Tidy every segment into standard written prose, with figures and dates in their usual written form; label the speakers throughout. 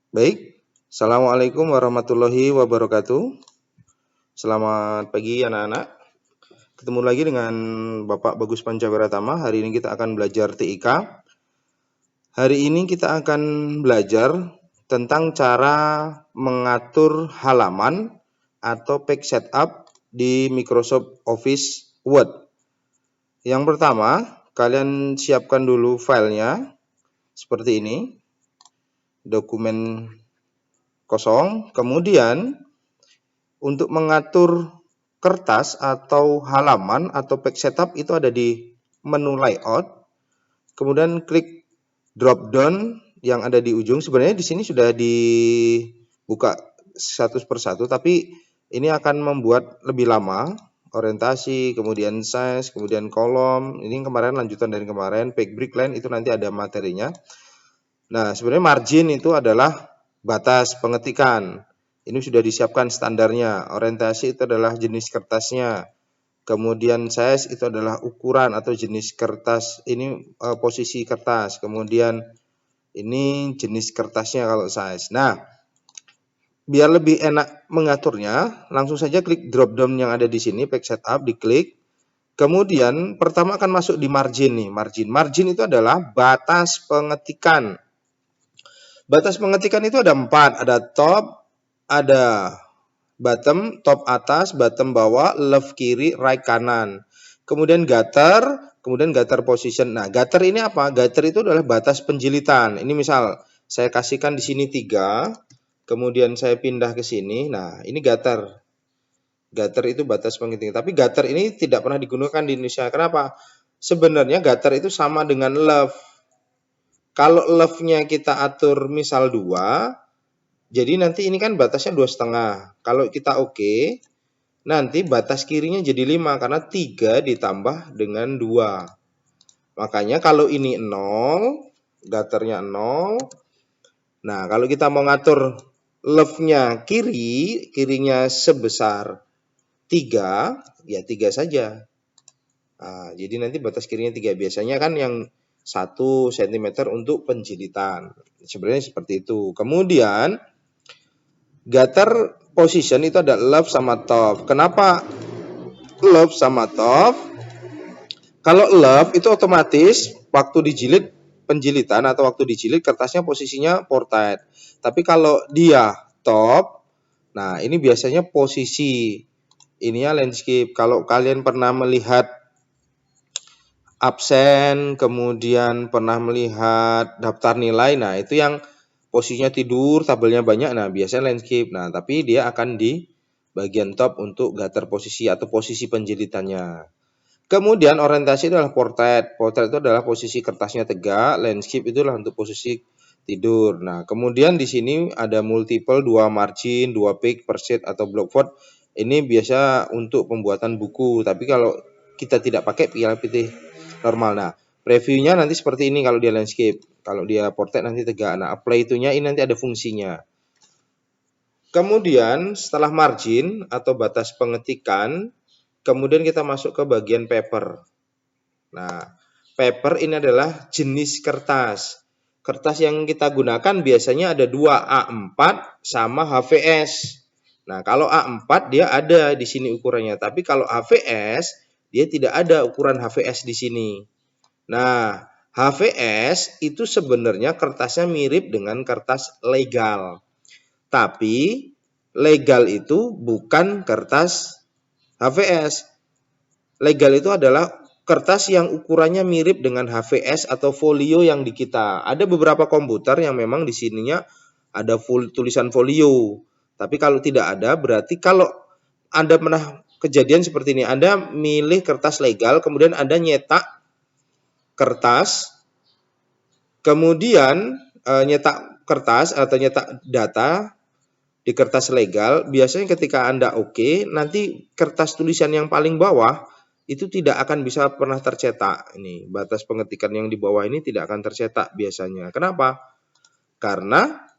Speaker 1: Baik, Assalamualaikum warahmatullahi wabarakatuh. Selamat pagi anak-anak. Ketemu lagi dengan Bapak Bagus Pancawiratama. Hari ini kita akan belajar TIK. Hari ini kita akan belajar tentang cara mengatur halaman atau page setup di Microsoft Office Word. Yang pertama, kalian siapkan dulu filenya seperti ini. Dokumen kosong. Kemudian untuk mengatur kertas atau halaman atau page setup itu ada di menu layout. Kemudian klik drop down yang ada di ujung. Sebenarnya di sini sudah dibuka satu persatu, tapi ini akan membuat lebih lama. Orientasi, kemudian size, kemudian kolom. Ini kemarin lanjutan dari kemarin. Page break line itu nanti ada materinya. Nah, sebenarnya margin itu adalah batas pengetikan. Ini sudah disiapkan standarnya. Orientasi itu adalah jenis kertasnya. Kemudian size itu adalah ukuran atau jenis kertas. Ini posisi kertas. Kemudian ini jenis kertasnya kalau size. Nah, biar lebih enak mengaturnya, langsung saja klik drop down yang ada di sini, page setup, diklik. Kemudian pertama akan masuk di margin nih. Margin itu adalah batas pengetikan. Batas pengetikan itu ada 4, ada top, ada bottom, top atas, bottom bawah, left kiri, right kanan. Kemudian gutter, kemudian gutter position. Nah, gutter ini apa? Gutter itu adalah batas penjilitan. Ini misal saya kasihkan di sini 3, kemudian saya pindah ke sini. Nah, ini gutter. Gutter itu batas pengetikan. Tapi gutter ini tidak pernah digunakan di Indonesia. Kenapa? Sebenarnya gutter itu sama dengan left. Kalau left-nya kita atur misal 2, jadi nanti ini kan batasnya 2,5. Kalau kita oke, nanti batas kirinya jadi 5 karena 3 ditambah dengan 2. Makanya kalau ini 0, gutternya 0. Nah, kalau kita mau ngatur left-nya kirinya sebesar 3, ya 3 saja. Nah, jadi nanti batas kirinya 3. Biasanya kan yang 1 cm untuk penjilitan. Sebenarnya seperti itu. Kemudian gutter position itu ada left sama top. Kenapa left sama top? Kalau left itu otomatis waktu dijilid penjilitan atau waktu dijilid kertasnya posisinya portrait. Tapi kalau dia top, nah ini biasanya posisi ininya landscape. Kalau kalian pernah melihat absen, kemudian pernah melihat daftar nilai, nah itu yang posisinya tidur, tabelnya banyak, nah biasanya landscape. Nah, tapi dia akan di bagian top untuk gutter posisi atau posisi penjilitannya. Kemudian orientasi itu adalah portrait. Portrait itu adalah posisi kertasnya tegak, landscape itu adalah untuk posisi tidur. Nah, kemudian di sini ada multiple, 2 margin, 2 page per sheet atau block font. Ini biasa untuk pembuatan buku, tapi kalau kita tidak pakai pilih normal. Nah, previewnya nanti seperti ini kalau dia landscape. Kalau dia portrait nanti tegak. Nah, apply itunya ini nanti ada fungsinya. Kemudian setelah margin atau batas pengetikan, kemudian kita masuk ke bagian paper. Nah, paper ini adalah jenis kertas. Kertas yang kita gunakan biasanya ada 2, A4 sama HVS. Nah, kalau A4 dia ada di sini ukurannya, tapi kalau HVS dia tidak ada ukuran HVS di sini. Nah, HVS itu sebenarnya kertasnya mirip dengan kertas legal. Tapi legal itu bukan kertas HVS. Legal itu adalah kertas yang ukurannya mirip dengan HVS atau folio yang di kita. Ada beberapa komputer yang memang di sininya ada tulisan folio. Tapi kalau tidak ada, berarti kalau Anda pernah kejadian seperti ini, Anda milih kertas legal, kemudian Anda nyetak kertas, kemudian nyetak kertas atau nyetak data di kertas legal, biasanya ketika Anda oke, nanti kertas tulisan yang paling bawah itu tidak akan bisa pernah tercetak. Ini batas pengetikan yang di bawah ini tidak akan tercetak biasanya. Kenapa? Karena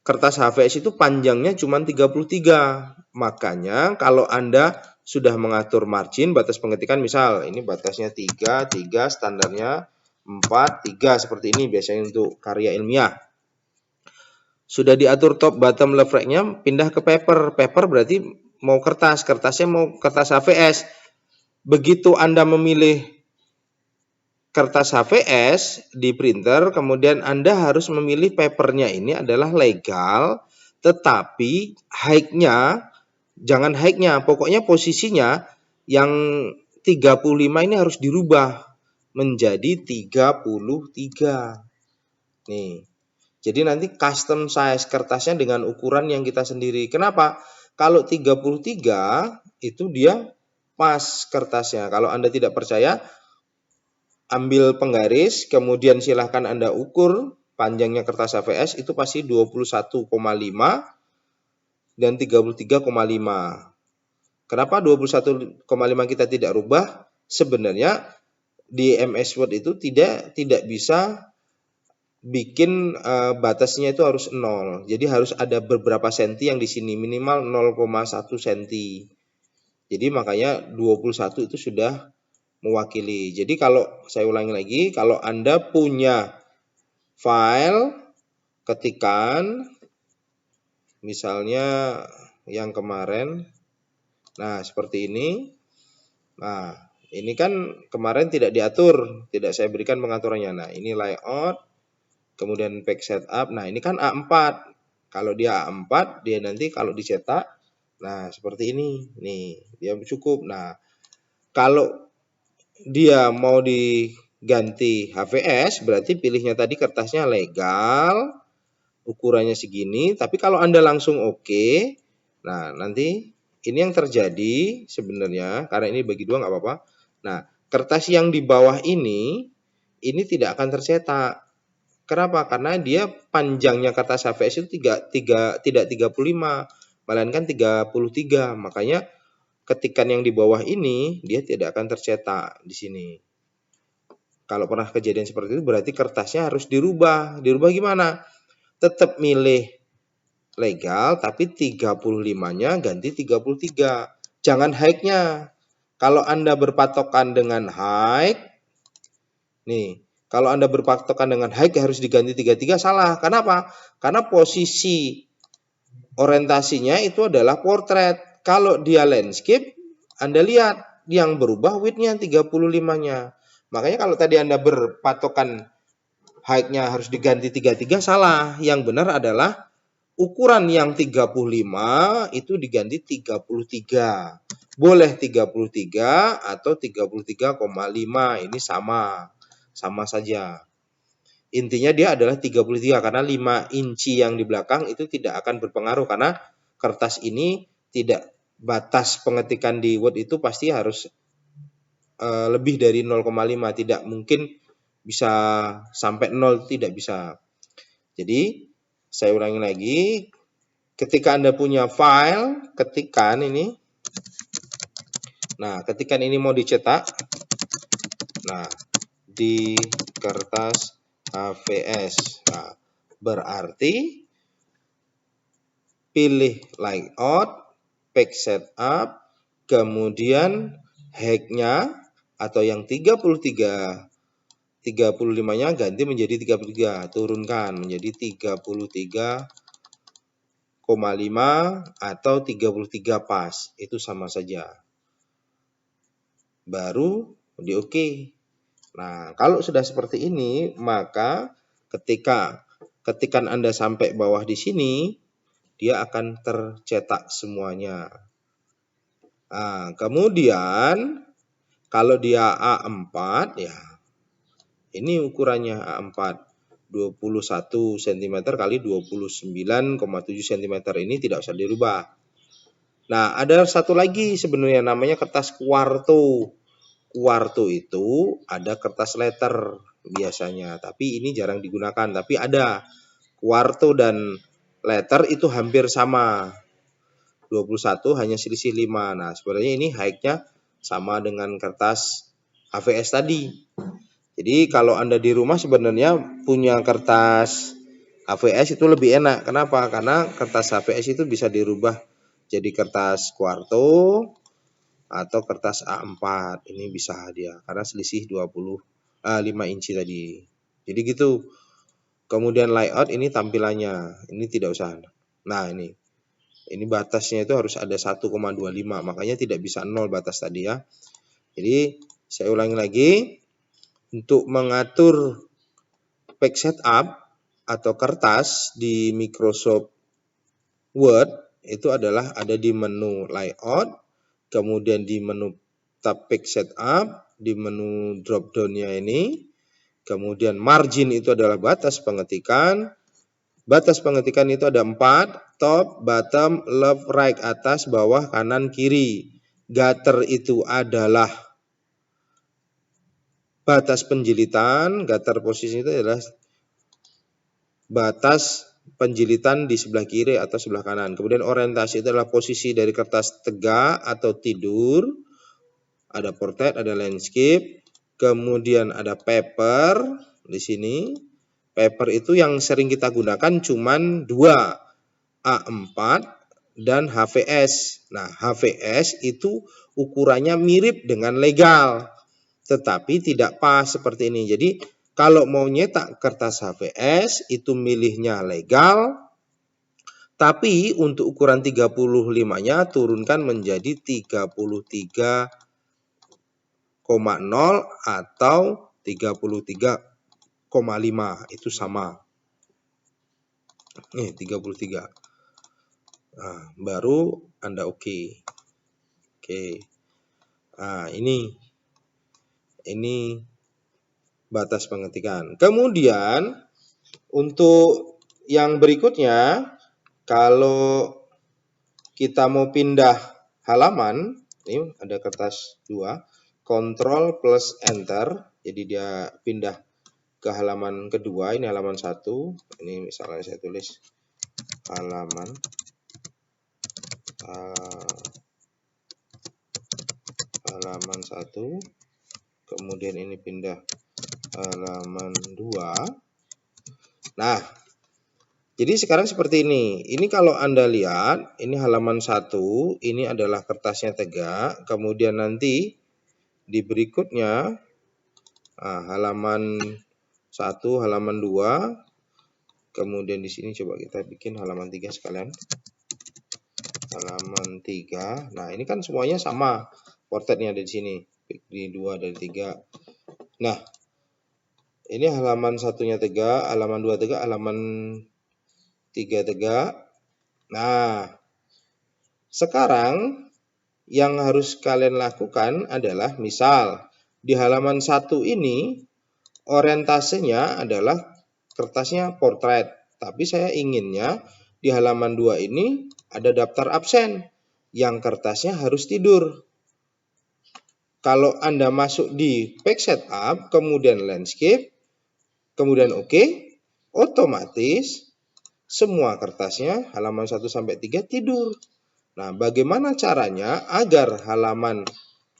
Speaker 1: kertas HVS itu panjangnya cuma 33. Makanya kalau Anda sudah mengatur margin batas pengetikan, misal ini batasnya 3, standarnya 4, 3 seperti ini biasanya untuk karya ilmiah. Sudah diatur top bottom left right-nya, pindah ke paper. Paper berarti mau kertas, kertasnya mau kertas HVS. Begitu Anda memilih kertas HVS di printer, kemudian Anda harus memilih papernya ini adalah legal, tetapi height-nya, jangan height-nya, pokoknya posisinya yang 35 ini harus dirubah menjadi 33. Nih. Jadi nanti custom size kertasnya dengan ukuran yang kita sendiri. Kenapa? Kalau 33 itu dia pas kertasnya. Kalau Anda tidak percaya, ambil penggaris, kemudian silahkan Anda ukur panjangnya kertas HVS itu pasti 21,5 dan 33,5. Kenapa 21,5 kita tidak rubah? Sebenarnya di MS Word itu tidak bisa bikin batasnya itu harus 0. Jadi harus ada beberapa senti yang di sini minimal 0,1 senti. Jadi makanya 21 itu sudah mewakili. Jadi kalau saya ulangi lagi, kalau Anda punya file ketikan misalnya yang kemarin, nah seperti ini. Nah, ini kan kemarin tidak diatur, tidak saya berikan pengaturannya. Nah, ini layout, kemudian page setup. Nah, ini kan A4. Kalau dia A4, dia nanti kalau dicetak, nah seperti ini. Nih, dia cukup. Nah, kalau dia mau diganti HVS, berarti pilihnya tadi kertasnya legal, ukurannya segini. Tapi kalau Anda langsung oke, nah nanti ini yang terjadi sebenarnya, karena ini bagi dua nggak apa-apa. Nah, kertas yang di bawah ini tidak akan tercetak. Kenapa? Karena dia panjangnya kertas HVS itu tidak 35, melainkan 33. Makanya ketikan yang di bawah ini dia tidak akan tercetak di sini. Kalau pernah kejadian seperti itu berarti kertasnya harus dirubah. Dirubah gimana? Tetap milih legal tapi 35-nya ganti 33. Jangan height-nya. Kalau Anda berpatokan dengan height, nih, kalau Anda berpatokan dengan height harus diganti 33, salah. Kenapa? Karena posisi orientasinya itu adalah portrait. Kalau dia landscape, Anda lihat yang berubah width-nya 35-nya. Makanya kalau tadi Anda berpatokan height-nya harus diganti 33, salah. Yang benar adalah ukuran yang 35 itu diganti 33. Boleh 33 atau 33,5, ini sama saja. Intinya dia adalah 33 karena 5 inci yang di belakang itu tidak akan berpengaruh karena kertas ini tidak, batas pengetikan di Word itu pasti harus lebih dari 0,5, tidak mungkin bisa sampai 0, tidak bisa. Jadi saya ulangi lagi, ketika Anda punya file ketikan ini, nah ketikan ini mau dicetak, nah di kertas HVS, nah berarti pilih layout, page setup, kemudian height-nya atau yang 35-nya ganti menjadi 33, turunkan menjadi 33,5 atau 33 pas, itu sama saja. Baru di oke. Nah, kalau sudah seperti ini, maka ketika ketikan Anda sampai bawah di sini, dia akan tercetak semuanya. Nah, kemudian kalau dia A4 ya, ini ukurannya A4. 21 cm kali 29,7 cm, ini tidak usah dirubah. Nah, ada satu lagi sebenarnya namanya kertas kuarto. Kuarto itu ada kertas letter biasanya, tapi ini jarang digunakan. Tapi ada kuarto dan letter itu hampir sama. 21 hanya selisih 5. Nah, sebenarnya ini height-nya sama dengan kertas HVS tadi. Jadi kalau Anda di rumah sebenarnya punya kertas HVS itu lebih enak. Kenapa? Karena kertas HVS itu bisa dirubah jadi kertas kuarto atau kertas A4. Ini bisa dia karena selisih 5 inci tadi. Jadi gitu. Kemudian layout ini tampilannya. Ini tidak usah. Nah, ini batasnya itu harus ada 1,25, makanya tidak bisa 0 batas tadi ya. Jadi saya ulangi lagi, untuk mengatur page setup atau kertas di Microsoft Word itu adalah ada di menu layout, kemudian di menu tab page setup, di menu drop down-nya ini, kemudian margin itu adalah batas pengetikan. Batas pengetikan itu ada 4, top, bottom, left, right, atas, bawah, kanan, kiri. Gutter itu adalah batas penjilitan, gutter posisi itu adalah batas penjilitan di sebelah kiri atau sebelah kanan. Kemudian orientasi itu adalah posisi dari kertas tegak atau tidur. Ada portrait, ada landscape, kemudian ada paper di sini. Paper itu yang sering kita gunakan cuman 2, A4 dan HVS. Nah, HVS itu ukurannya mirip dengan legal, tetapi tidak pas seperti ini. Jadi, kalau mau nyetak kertas HVS itu milihnya legal, tapi untuk ukuran 35-nya turunkan menjadi 33,0 atau 33,5, itu sama. Nih 33. Nah, baru Anda oke. Oke. Nah, ini batas pengetikan. Kemudian untuk yang berikutnya, kalau kita mau pindah halaman, ini ada kertas 2, Ctrl plus Enter, jadi dia pindah ke halaman kedua. Ini halaman 1, ini misalnya saya tulis halaman 1, kemudian ini pindah halaman 2. Nah, jadi sekarang seperti ini. Ini kalau Anda lihat, ini halaman 1, ini adalah kertasnya tegak, kemudian nanti di berikutnya halaman 1, halaman 2, kemudian di sini coba kita bikin halaman 3 sekalian. Halaman 3. Nah, ini kan semuanya sama. Portretnya ada di sini. Di 2 dari 3. Nah, ini halaman 1-nya tegak, halaman 2 tegak, halaman 3 tegak. Nah, sekarang yang harus kalian lakukan adalah misal di halaman 1 ini orientasenya adalah kertasnya portrait, tapi saya inginnya di halaman 2 ini ada daftar absen yang kertasnya harus tidur. Kalau Anda masuk di page setup, kemudian landscape, kemudian oke, otomatis semua kertasnya halaman 1 sampai 3 tidur. Nah, bagaimana caranya agar halaman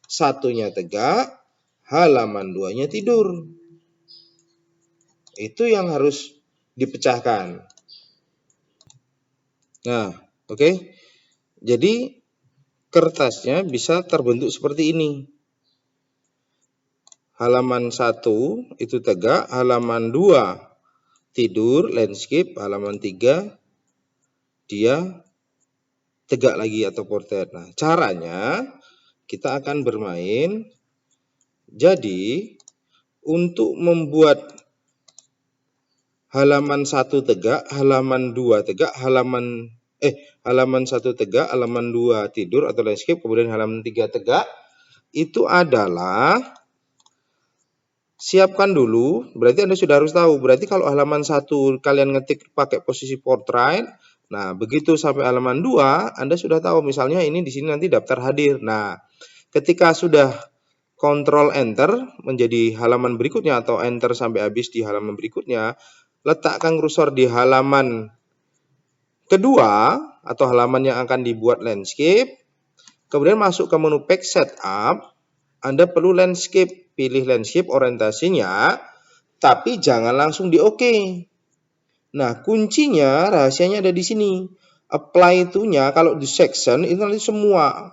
Speaker 1: 1-nya tegak, halaman 2-nya tidur? Itu yang harus dipecahkan. Nah, oke. Jadi kertasnya bisa terbentuk seperti ini. Halaman 1 itu tegak, halaman 2 tidur, landscape, halaman 3 dia tegak lagi atau portrait. Nah, caranya kita akan bermain. Jadi, untuk membuat halaman 1 tegak, halaman 2 tegak, halaman 1 tegak, halaman 2 tidur atau landscape, kemudian halaman 3 tegak, itu adalah siapkan dulu, berarti Anda sudah harus tahu. Berarti kalau halaman 1 kalian ngetik pakai posisi portrait, nah begitu sampai halaman 2 Anda sudah tahu, misalnya ini di sini nanti daftar hadir. Nah, ketika sudah Ctrl Enter menjadi halaman berikutnya atau Enter sampai habis di halaman berikutnya, letakkan kursor di halaman kedua atau halaman yang akan dibuat landscape, kemudian masuk ke menu page setup. Anda perlu landscape, pilih landscape orientasinya, tapi jangan langsung di OK. Nah, kuncinya, rahasianya ada di sini. Apply to-nya, kalau di section, itu nanti semua.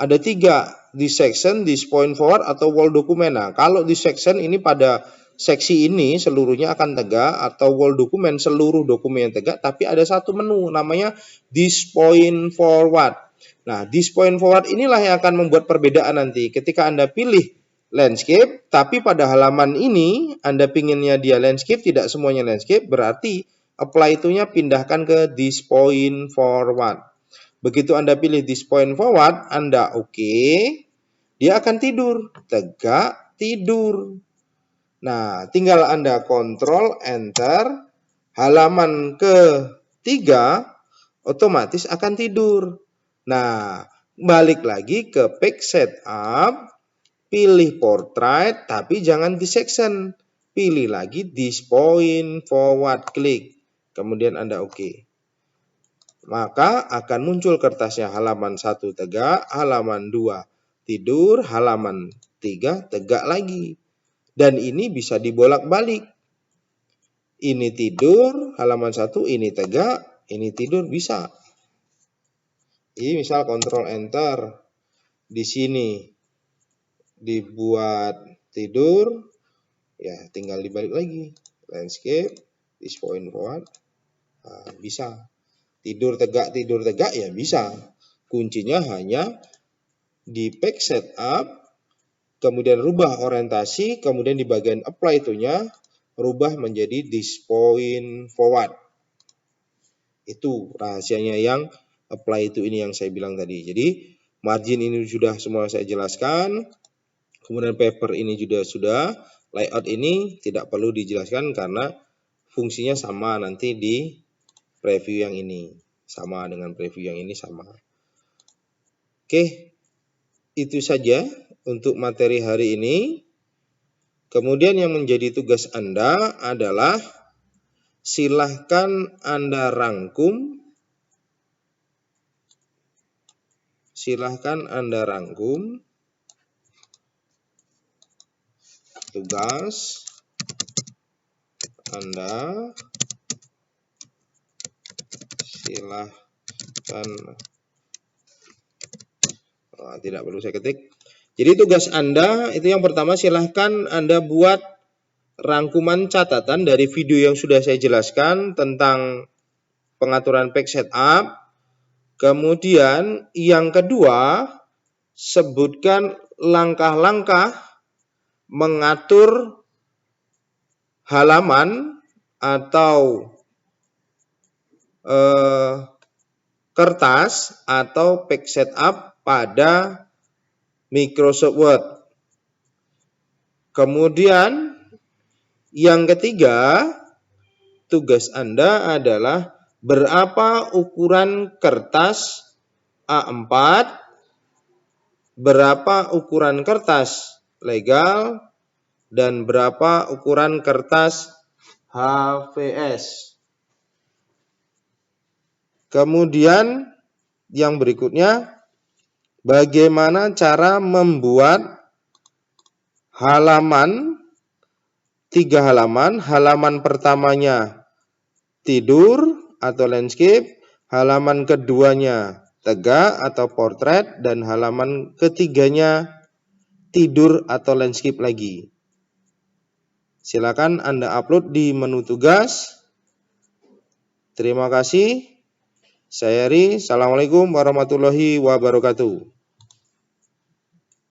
Speaker 1: Ada 3, di section, di point forward, atau wall document. Nah, kalau di section ini pada seksi ini seluruhnya akan tegak, atau wall dokumen seluruh dokumen yang tegak, tapi ada satu menu namanya this point forward. Nah, this point forward inilah yang akan membuat perbedaan nanti. Ketika Anda pilih landscape, tapi pada halaman ini Anda pinginnya dia landscape, tidak semuanya landscape, berarti apply itunya pindahkan ke this point forward. Begitu Anda pilih this point forward, Anda oke, dia akan tidur, tegak, tidur. Nah, tinggal Anda kontrol enter, halaman ketiga otomatis akan tidur. Nah, balik lagi ke page setup, pilih portrait tapi jangan di section. Pilih lagi this point forward, klik. Kemudian Anda oke. Maka akan muncul kertasnya halaman 1 tegak, halaman 2 tidur, halaman 3 tegak lagi. Dan ini bisa dibolak-balik. Ini tidur, halaman 1, ini tegak, ini tidur, bisa. Ini misal kontrol enter. Di sini dibuat tidur, ya tinggal dibalik lagi. Landscape, this point forward, nah, bisa. Tidur tegak, ya bisa. Kuncinya hanya di page setup, kemudian rubah orientasi, kemudian di bagian apply itunya rubah menjadi this point forward. Itu rahasianya yang apply itu ini yang saya bilang tadi. Jadi margin ini sudah semua saya jelaskan. Kemudian paper ini juga sudah. Layout ini tidak perlu dijelaskan karena fungsinya sama nanti di preview yang ini. Sama dengan preview yang ini sama. Oke, itu saja untuk materi hari ini. Kemudian yang menjadi tugas Anda adalah silahkan Anda rangkum. Tugas Anda, silahkan, tidak perlu saya ketik. Jadi tugas Anda itu yang pertama, silahkan Anda buat rangkuman catatan dari video yang sudah saya jelaskan tentang pengaturan page setup. Kemudian yang kedua, sebutkan langkah-langkah mengatur halaman atau kertas atau page setup pada Microsoft Word. Kemudian yang ketiga, tugas Anda adalah berapa ukuran kertas A4, berapa ukuran kertas legal, dan berapa ukuran kertas HVS. Kemudian yang berikutnya, bagaimana cara membuat halaman, 3 halaman. Halaman pertamanya tidur atau landscape, halaman keduanya tegak atau portrait, dan halaman ketiganya tidur atau landscape lagi. Silakan Anda upload di menu tugas. Terima kasih. Saya Heri. Assalamualaikum warahmatullahi wabarakatuh.